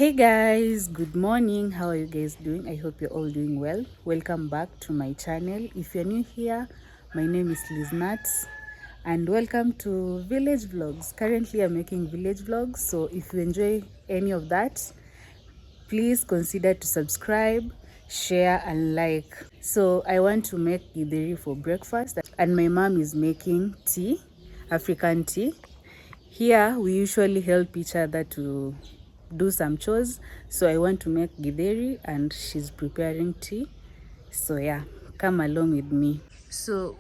Hey guys, good morning. How are you guys doing? I hope you're all doing well. Welcome back to my channel. If you're new here, my name is Liz Nuts and welcome to Village Vlogs. Currently I'm making village vlogs, so if you enjoy any of that, please consider to subscribe, share and like. So I want to make Githeri for breakfast and my mom is making tea, African tea. Here we usually help each other to do some chores, so I want to make Githeri and she's preparing tea. So yeah, come along with me. So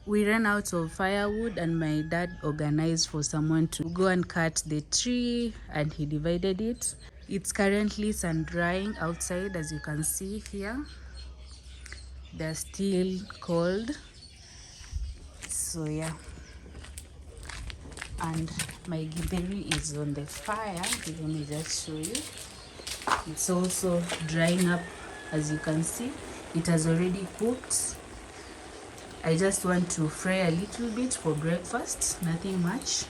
we ran out of firewood and my dad organized for someone to go and cut the tree and he divided it. It's currently sun drying outside, as you can see here. They're still cold. So yeah, and my Githeri is on the fire. Let me just show you. It's also drying up, as you can see. It has already cooked. I just want to fry a little bit for breakfast, nothing much.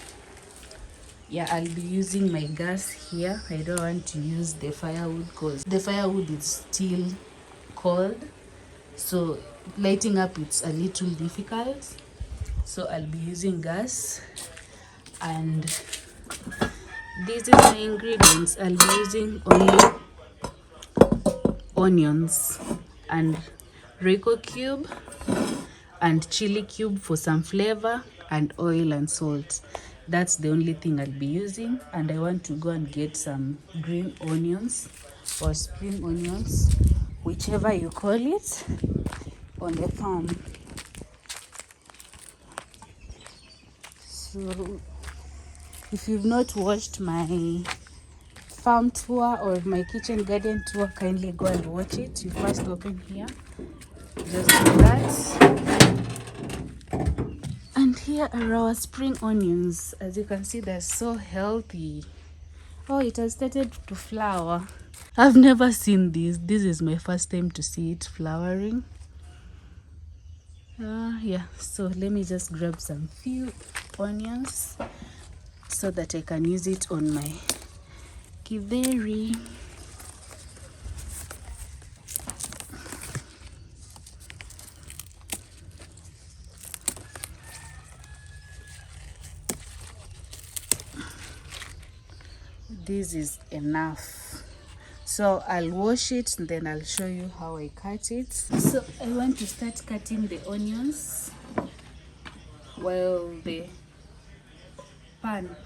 Yeah, I'll be using my gas here. I don't want to use the firewood because the firewood is still cold, so lighting up it's a little difficult. So I'll be using gas, and this is my ingredients. I'll be using only onions and Rico cube and chili cube for some flavor, and oil and salt. That's the only thing I'll be using. And I want to go and get some green onions or spring onions, whichever you call it, on the farm. So if you've not watched my farm tour or my kitchen garden tour, kindly go and watch it. You first open here, just do that. And here are our spring onions. As you can see, they're so healthy. Oh, it has started to flower. I've never seen this. This is my first time to see it flowering. Yeah, so let me just grab some few onions so that I can use it on my Githeri. This is enough. So I'll wash it and then I'll show you how I cut it. So I want to start cutting the onions while the pan.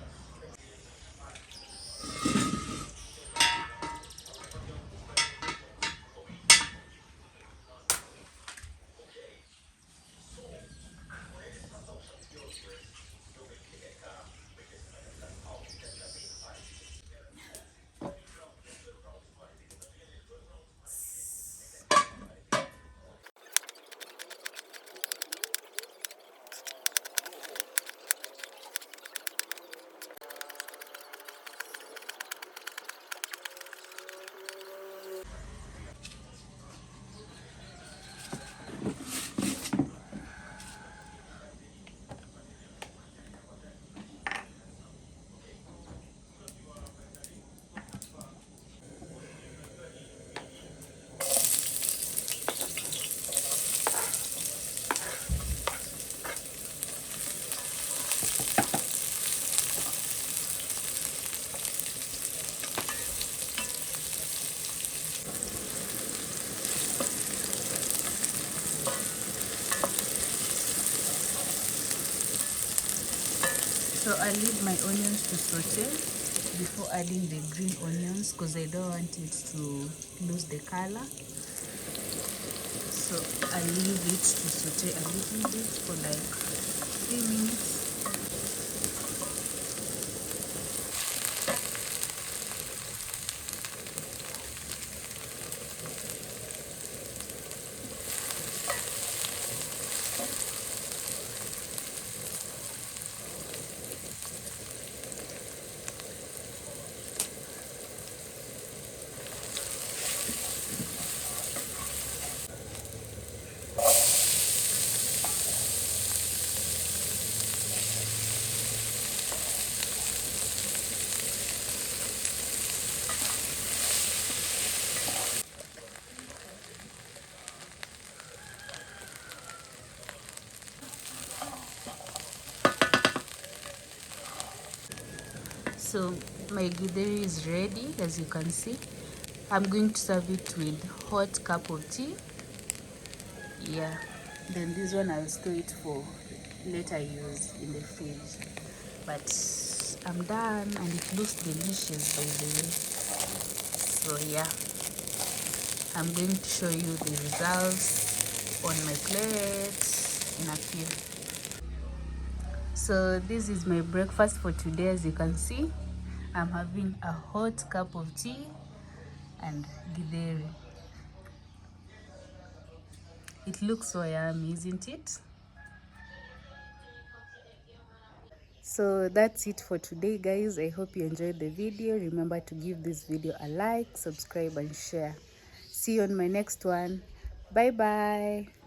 So I leave my onions to saute before adding the green onions because I don't want it to lose the color. So I leave it to saute a little bit for like 3 minutes. So my githeri is ready, as you can see. I'm going to serve it with hot cup of tea. Yeah, then this one I'll store it for later use in the fridge. But I'm done, and it looks delicious, by the way. So yeah, I'm going to show you the results on my plate in a few. So this is my breakfast for today. As you can see, I'm having a hot cup of tea and githeri. It looks so yummy, isn't it? So that's it for today, guys. I hope you enjoyed the video. Remember to give this video a like, subscribe, and share. See you on my next one. Bye bye.